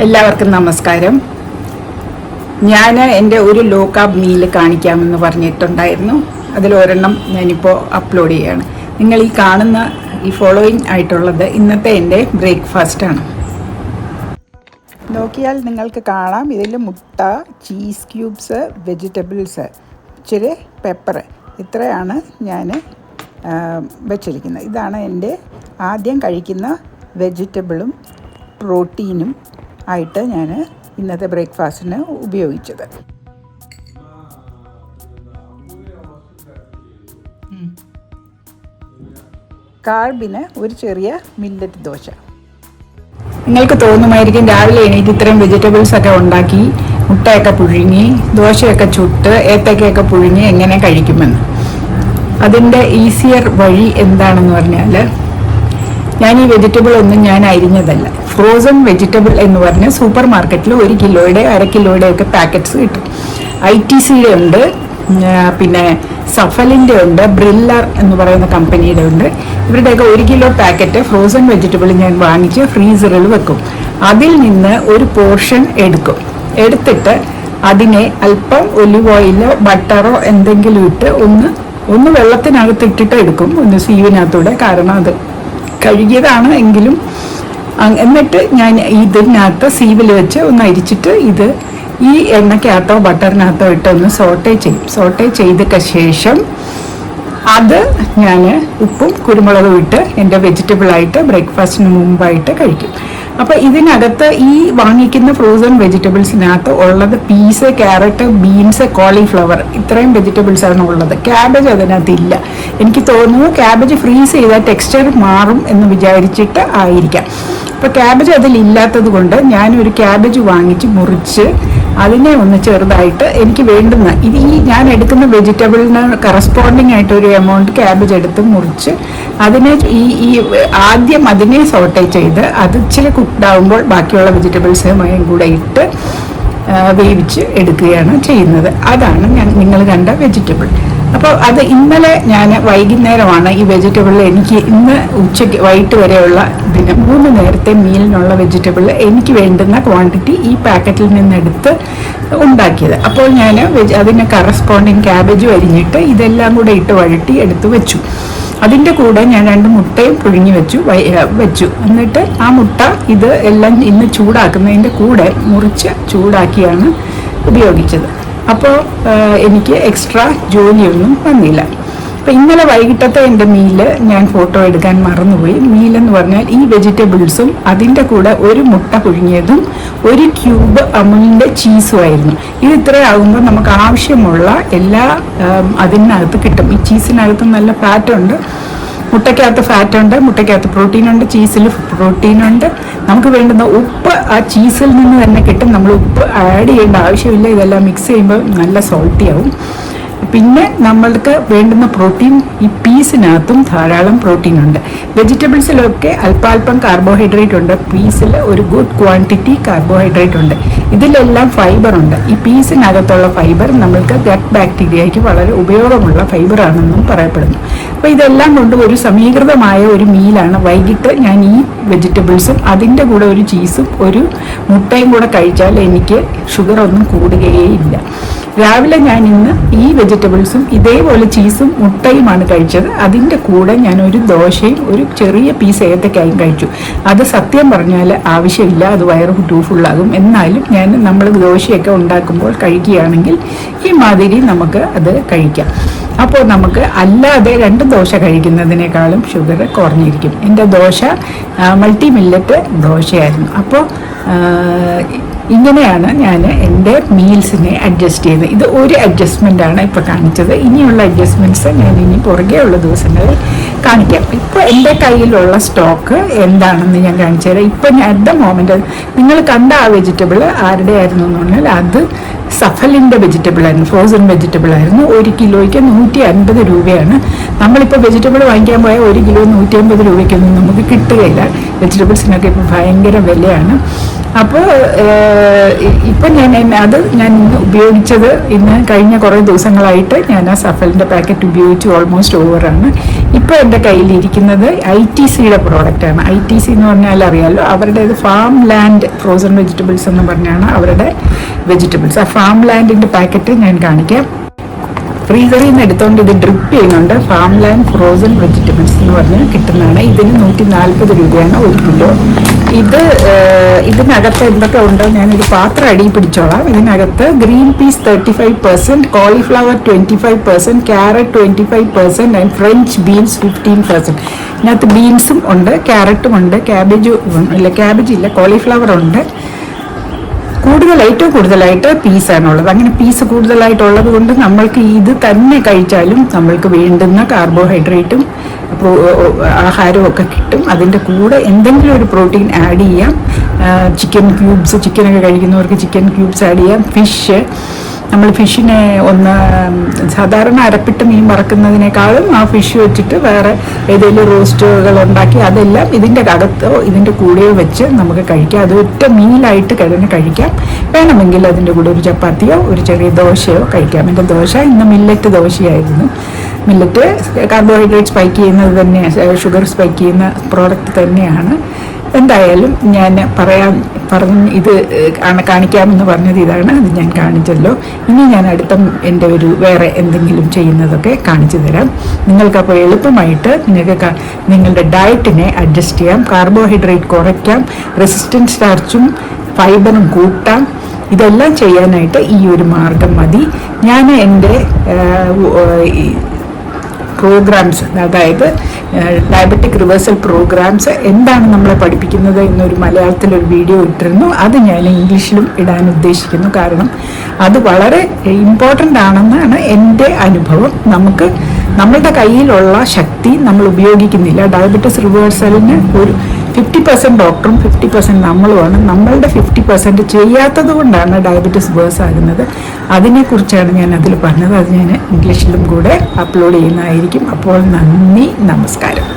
എല്ലാവർക്കും നമസ്കാരം. ഞാൻ എൻ്റെ ഒരു ലോ കാർബ് മീൽ കാണിക്കാമെന്ന് പറഞ്ഞിട്ടുണ്ടായിരുന്നു. അതിലൊരെണ്ണം ഞാനിപ്പോൾ അപ്ലോഡ് ചെയ്യുകയാണ്. നിങ്ങൾ ഈ കാണുന്ന ഈ ഫോളോയിങ് ആയിട്ടുള്ളത് ഇന്നത്തെ എൻ്റെ ബ്രേക്ക്ഫാസ്റ്റാണ്. നോക്കിയാൽ നിങ്ങൾക്ക് കാണാം, ഇതിൽ മുട്ട, ചീസ് ക്യൂബ്സ്, വെജിറ്റബിൾസ്, ഇച്ചിരി പെപ്പർ, ഇത്രയാണ് ഞാൻ വെച്ചിരിക്കുന്നത്. ഇതാണ് എൻ്റെ ആദ്യം കഴിക്കുന്ന വെജിറ്റബിളും പ്രോട്ടീനും ആയിട്ട് ഞാൻ ഇന്നത്തെ ബ്രേക്ക്ഫാസ്റ്റിന് ഉപയോഗിച്ചത്. കാർബിന് ഒരു ചെറിയ മില്ലറ്റ് ദോശ. നിങ്ങൾക്ക് തോന്നുമായിരിക്കും രാവിലെ എണീറ്റ് ഇത്രയും വെജിറ്റബിൾസ് ഒക്കെ ഉണ്ടാക്കി, മുട്ടയൊക്കെ പുഴുങ്ങി, ദോശയൊക്കെ ചുട്ട്, ഏത്തക്കയൊക്കെ പുഴുങ്ങി എങ്ങനെ കഴിക്കുമെന്ന്. അതിൻ്റെ ഈസിയർ വഴി എന്താണെന്ന് പറഞ്ഞാൽ, ഞാൻ ഈ വെജിറ്റബിൾ ഒന്നും ഞാൻ അരിഞ്ഞതല്ല. ഫ്രോസൺ വെജിറ്റബിൾ എന്ന് പറഞ്ഞാൽ സൂപ്പർ മാർക്കറ്റിൽ 1 കിലോയുടെ 1/2 കിലോയുടെ ഒക്കെ പാക്കറ്റ്സ് കിട്ടും. ITCയുടെ ഉണ്ട്, പിന്നെ സഫലിൻ്റെ ഉണ്ട്, ബ്രില്ലർ എന്ന് പറയുന്ന കമ്പനിയുടെ ഉണ്ട്. ഇവരുടെയൊക്കെ 1 കിലോ പാക്കറ്റ് ഫ്രോസൺ വെജിറ്റബിൾ ഞാൻ വാങ്ങിച്ച് ഫ്രീസറിൽ വെക്കും. അതിൽ നിന്ന് ഒരു പോർഷൻ എടുത്തിട്ട് അതിനെ അല്പം ഒലിവ് ഓയിലോ ബട്ടറോ എന്തെങ്കിലും ഇട്ട് ഒന്ന് വെള്ളത്തിനകത്ത് ഇട്ടിട്ട് എടുക്കും, ഒന്ന് സീവിനകത്തൂടെ. കാരണം അത് കഴുകിയതാണ് എങ്കിലും. എന്നിട്ട് ഞാൻ ഇതിനകത്ത് സീവിൽ വെച്ച് ഒന്ന് അരിച്ചിട്ട് ഇത് ഈ എണ്ണയ്ക്കകത്തോ ബട്ടറിനകത്തോ ഇട്ട് ഒന്ന് സോട്ടേ ചെയ്യും. സോട്ടേ ചെയ്തൊക്കെ ശേഷം അത് ഞാൻ ഉപ്പും കുരുമുളകും ഇട്ട് എൻ്റെ വെജിറ്റബിളായിട്ട് ബ്രേക്ക്ഫാസ്റ്റിന് മുമ്പായിട്ട് കഴിക്കും. അപ്പോൾ ഇതിനകത്ത് ഈ വാങ്ങിക്കുന്ന ഫ്രോസൺ വെജിറ്റബിൾസിനകത്ത് ഉള്ളത് പീസ്, ക്യാരറ്റ്, ബീൻസ്, കോളിഫ്ലവർ, ഇത്രയും വെജിറ്റബിൾസാണ് ഉള്ളത്. ക്യാബേജ് അതിനകത്തില്ല. എനിക്ക് തോന്നുന്നു ക്യാബേജ് ഫ്രീസ് ചെയ്താൽ ടെക്സ്ചർ മാറും എന്ന് വിചാരിച്ചിട്ട് ആയിരിക്കാം. അപ്പോൾ ക്യാബേജ് അതിലില്ലാത്തത് കൊണ്ട് ഞാനൊരു ക്യാബേജ് വാങ്ങിച്ച് മുറിച്ച് അതിനെ ഒന്ന് ചെറുതായിട്ട് എനിക്ക് വേണ്ടുന്ന ഈ ഞാൻ എടുക്കുന്ന വെജിറ്റബിളിന് കറസ്പോണ്ടിങ് ആയിട്ട് ഒരു എമൗണ്ട് ക്യാബേജ് എടുത്ത് മുറിച്ച് അതിനെ ഈ ആദ്യം അതിനെ സോട്ടേ ചെയ്ത് അത് ഇച്ചിരി കുക്ക്ഡ് ആകുമ്പോൾ ബാക്കിയുള്ള വെജിറ്റബിൾസുമായും കൂടെ ഇട്ട് വേവിച്ച് എടുക്കുകയാണ് ചെയ്യുന്നത്. അതാണ് നിങ്ങൾ കണ്ട വെജിറ്റബിൾ. അപ്പോൾ അത് ഇന്നലെ ഞാൻ വൈകുന്നേരമാണ് ഈ വെജിറ്റബിൾ എനിക്ക് ഇന്ന് ഉച്ചയ്ക്ക് വൈകിട്ട് വരെയുള്ള 3 നേരത്തെ മീലിനുള്ള വെജിറ്റബിൾ എനിക്ക് വേണ്ടുന്ന ക്വാണ്ടിറ്റി ഈ പാക്കറ്റിൽ നിന്നെടുത്ത് ഉണ്ടാക്കിയത്. അപ്പോൾ ഞാൻ അതിന് കറസ്പോണ്ടിങ് ക്യാബേജും അരിഞ്ഞിട്ട് ഇതെല്ലാം കൂടെ ഇട്ട് വഴറ്റി എടുത്ത് വെച്ചു. അതിൻ്റെ കൂടെ ഞാൻ 2 മുട്ടയും പുഴുങ്ങി വെച്ചു. എന്നിട്ട് ആ മുട്ട ഇത് എല്ലാം ഇന്ന് ചൂടാക്കുന്നതിൻ്റെ കൂടെ മുറിച്ച് ചൂടാക്കിയാണ് ഉപയോഗിച്ചത്. അപ്പോൾ എനിക്ക് എക്സ്ട്രാ ജോലിയൊന്നും വന്നില്ല. അപ്പോൾ ഇന്നലെ വൈകിട്ടത്തെ എൻ്റെ മീല് ഞാൻ ഫോട്ടോ എടുക്കാൻ മറന്നുപോയി. മീലെന്ന് പറഞ്ഞാൽ ഈ വെജിറ്റബിൾസും അതിൻ്റെ കൂടെ ഒരു മുട്ട പുഴുങ്ങിയതും 1 ക്യൂബ് അമുലിൻ്റെ ചീസുമായിരുന്നു. ഇത് ഇത്രയാകുമ്പോൾ നമുക്ക് ആവശ്യമുള്ള എല്ലാ അതിനകത്ത് കിട്ടും. ഈ ചീസിനകത്ത് നല്ല ഫാറ്റുണ്ട്, മുട്ടയ്ക്കകത്ത് ഫാറ്റുണ്ട്, മുട്ടയ്ക്കകത്ത് പ്രോട്ടീനുണ്ട്, ചീസിൽ പ്രോട്ടീനുണ്ട്. നമുക്ക് വേണ്ടുന്ന ഉപ്പ് ആ ചീസിൽ നിന്ന് തന്നെ കിട്ടും. നമ്മൾ ഉപ്പ് ആഡ് ചെയ്യേണ്ട ആവശ്യമില്ല. ഇതെല്ലാം മിക്സ് ചെയ്യുമ്പോൾ നല്ല സോൾട്ടി ആവും. പിന്നെ നമ്മൾക്ക് വേണ്ടുന്ന പ്രോട്ടീൻ ഈ പീസിനകത്തും ധാരാളം പ്രോട്ടീൻ ഉണ്ട്. വെജിറ്റബിൾസിലൊക്കെ അല്പാൽപ്പം കാർബോഹൈഡ്രേറ്റ് ഉണ്ട്, പീസിൽ ഒരു ഗുഡ് ക്വാണ്ടിറ്റി കാർബോഹൈഡ്രേറ്റ് ഉണ്ട്. ഇതിലെല്ലാം ഫൈബർ ഉണ്ട്. ഈ പീസിനകത്തുള്ള ഫൈബർ നമ്മൾക്ക് ഗട്ട് ബാക്ടീരിയയ്ക്ക് വളരെ ഉപയോഗമുള്ള ഫൈബറാണെന്നും പറയപ്പെടുന്നു. അപ്പോൾ ഇതെല്ലാം കൊണ്ട് ഒരു സമീകൃതമായ ഒരു മീലാണ്. വൈകിട്ട് ഞാൻ ഈ വെജിറ്റബിൾസും അതിൻ്റെ കൂടെ ഒരു ചീസും ഒരു മുട്ടയും കൂടെ കഴിച്ചാൽ എനിക്ക് ഷുഗറൊന്നും കൂടുകയേയില്ല. രാവിലെ ഞാൻ ഇന്ന് ഈ വെജിറ്റബിൾസും ഇതേപോലെ ചീസും മുട്ടയുമാണ് കഴിച്ചത്. അതിൻ്റെ കൂടെ ഞാൻ ഒരു ദോശയും ഒരു ചെറിയ പീസ് ഏത്തക്കായും കഴിച്ചു. അത് സത്യം പറഞ്ഞാൽ ആവശ്യമില്ല, അത് വയറ് ഫുള്ളാകും. എന്നാലും നമ്മൾ ദോശയൊക്കെ ഉണ്ടാക്കുമ്പോൾ കഴിക്കുകയാണെങ്കിൽ ഈ മാതിരി നമുക്ക് അത് കഴിക്കാം. അപ്പോൾ നമുക്ക് അല്ലാതെ 2 ദോശ കഴിക്കുന്നതിനേക്കാളും ഷുഗർ കുറഞ്ഞിരിക്കും. എൻ്റെ ദോശ മൾട്ടി മില്ലറ്റ് ദോശയായിരുന്നു. അപ്പോൾ ഇങ്ങനെയാണ് ഞാൻ എൻ്റെ മീൽസിനെ അഡ്ജസ്റ്റ് ചെയ്യുന്നത്. ഇത് ഒരു അഡ്ജസ്റ്റ്മെൻ്റാണ് ഇപ്പോൾ കാണിച്ചത്. ഇനിയുള്ള അഡ്ജസ്റ്റ്മെൻറ്റ്സ് ഞാൻ ഇനി പുറകെയുള്ള ദിവസങ്ങളിൽ കാണിക്കാം. ഇപ്പോൾ എൻ്റെ കയ്യിലുള്ള സ്റ്റോക്ക് എന്താണെന്ന് ഞാൻ കാണിച്ചു തരാം. ഇപ്പം ഞാൻ അറ്റ് ദ മൊമെൻ്റ് നിങ്ങൾ കണ്ട ആ വെജിറ്റബിൾ ആരുടെ ആയിരുന്നു എന്ന് പറഞ്ഞാൽ അത് സഫലിൻ്റെ വെജിറ്റബിൾ ആയിരുന്നു, ഫ്രോസൺ വെജിറ്റബിൾ ആയിരുന്നു. 1 കിലോയ്ക്ക് 150 രൂപയാണ്. നമ്മളിപ്പോൾ വെജിറ്റബിൾ വാങ്ങിക്കാൻ പോയാൽ 1 കിലോ 150 രൂപയ്ക്കൊന്നും നമുക്ക് കിട്ടുകയില്ല. വെജിറ്റബിൾസിനൊക്കെ ഇപ്പോൾ ഭയങ്കര വിലയാണ്. അപ്പോൾ ഇപ്പം ഞാൻ ഇന്ന് ഉപയോഗിച്ചത്, കഴിഞ്ഞ കുറേ ദിവസങ്ങളായിട്ട് ഞാൻ ആ സഫലിൻ്റെ പാക്കറ്റ് ഉപയോഗിച്ച് ഓൾമോസ്റ്റ് ഓവറാണ്. ഇപ്പോൾ എൻ്റെ കയ്യിലിരിക്കുന്നത് ITCയുടെ പ്രോഡക്റ്റാണ്. ITC എന്ന് പറഞ്ഞാൽ അറിയാമല്ലോ, അവരുടെ ഫാം ലാൻഡ് ഫ്രോസൺ വെജിറ്റബിൾസ് എന്ന് പറഞ്ഞാണ് അവരുടെ വെജിറ്റബിൾസ്. ആ ഫാം ലാൻഡിൻ്റെ പാക്കറ്റ് ഞാൻ കാണിക്കാം. ഫ്രീസറിൽ നിന്ന് എടുത്തുകൊണ്ട് ഇത് ഡ്രിപ്പ് ചെയ്യുന്നുണ്ട്. ഫാം ലാൻഡ് ഫ്രോസൺ വെജിറ്റബിൾസ് എന്ന് പറഞ്ഞ് കിട്ടുന്നതാണ്. ഇതിന് 140 രൂപയാണ് 1 കിലോ. ഇതിനകത്ത് എന്തൊക്കെ ഉണ്ടോ ഞാനൊരു പാത്രം അടിയിൽ പിടിച്ചോളാം. ഇതിനകത്ത് green peas 35%, cauliflower 25%, carrot 25% and French beans 15%. ഇതിനകത്ത് ബീൻസും ഉണ്ട്, ക്യാരറ്റും ഉണ്ട്, ക്യാബേജ് ഇല്ല, കോളിഫ്ലവർ ഉണ്ട്. ഏറ്റവും കൂടുതലായിട്ട് പീസാണുള്ളത്. അങ്ങനെ പീസ് കൂടുതലായിട്ടുള്ളത് കൊണ്ട് നമ്മൾക്ക് ഇത് തന്നെ കഴിച്ചാലും നമ്മൾക്ക് വേണ്ടുന്ന കാർബോഹൈഡ്രേറ്റും ആഹാരവും ഒക്കെ കിട്ടും. അതിൻ്റെ കൂടെ എന്തെങ്കിലും ഒരു പ്രോട്ടീൻ ആഡ് ചെയ്യാം. ചിക്കൻ ക്യൂബ്സ്, ചിക്കനൊക്കെ കഴിക്കുന്നവർക്ക് ചിക്കൻ ക്യൂബ്സ് ആഡ് ചെയ്യാം. നമ്മൾ ഫിഷിനെ സാധാരണ അരപ്പിട്ട് മീൻ വറക്കുന്നതിനേക്കാളും ആ ഫിഷ് വെച്ചിട്ട് വേറെ ഏതെങ്കിലും റോസ്റ്റുകൾ ഉണ്ടാക്കി അതെല്ലാം ഇതിൻ്റെ അകത്തോ ഇതിൻ്റെ കൂടെയോ വെച്ച് നമുക്ക് കഴിക്കാം. അത് ഒറ്റ മീലായിട്ട് കഴിക്കാം. വേണമെങ്കിൽ അതിൻ്റെ കൂടെ ഒരു ചപ്പാത്തിയോ ഒരു ചെറിയ ദോശയോ കഴിക്കാം. എൻ്റെ ദോശ ഇന്ന് മില്ലറ്റ് ദോശയായിരുന്നു. മില്ലറ്റ് കാർബോഹൈഡ്രേറ്റ് സ്പൈക്ക് ചെയ്യുന്നത് തന്നെ, ഷുഗർ സ്പൈക്ക് ചെയ്യുന്ന പ്രോഡക്റ്റ് തന്നെയാണ്. എന്തായാലും ഞാൻ ഇത് കാണിക്കാമെന്ന് പറഞ്ഞത് ഇതാണ്. അത് ഞാൻ കാണിച്ചല്ലോ. ഇനി ഞാൻ അടുത്ത എൻ്റെ വേറെ എന്തെങ്കിലും ചെയ്യുന്നതൊക്കെ കാണിച്ചു തരാം. നിങ്ങൾക്കപ്പോൾ എളുപ്പമായിട്ട് നിങ്ങളുടെ ഡയറ്റിനെ അഡ്ജസ്റ്റ് ചെയ്യാം. കാർബോഹൈഡ്രേറ്റ് കുറയ്ക്കാം, റെസിസ്റ്റൻറ്റ് സ്റ്റാർച്ചും ഫൈബറും കൂട്ടാം. ഇതെല്ലാം ചെയ്യാനായിട്ട് ഈ ഒരു മാർഗം മതി. ഞാൻ എൻ്റെ പ്രോഗ്രാംസ്, അതായത് ഡയബറ്റിക് റിവേഴ്സൽ പ്രോഗ്രാംസ് എന്താണ് നമ്മളെ പഠിപ്പിക്കുന്നത് എന്നൊരു മലയാളത്തിലൊരു വീഡിയോ ഇട്ടിരുന്നു. അത് ഞാൻ ഇംഗ്ലീഷിലും ഇടാൻ ഉദ്ദേശിക്കുന്നു. കാരണം അത് വളരെ ഇമ്പോർട്ടൻ്റ് ആണെന്നാണ് എൻ്റെ അനുഭവം. നമ്മളുടെ കയ്യിലുള്ള ശക്തി നമ്മൾ ഉപയോഗിക്കുന്നില്ല. ഡയബറ്റിസ് റിവേഴ്സലിന് ഒരു 50% ഡോക്ടറും 50% നമ്മളുമാണ്. നമ്മളുടെ 50% ചെയ്യാത്തത് കൊണ്ടാണ് ഡയബറ്റിസ് വേഴ്സ് ആകുന്നത്. അതിനെക്കുറിച്ചാണ് ഞാൻ അതിൽ പറഞ്ഞത്. അത് ഞാൻ ഇംഗ്ലീഷിലും കൂടെ അപ്ലോഡ് ചെയ്യുന്നതായിരിക്കും. അപ്പോൾ നന്ദി, നമസ്കാരം.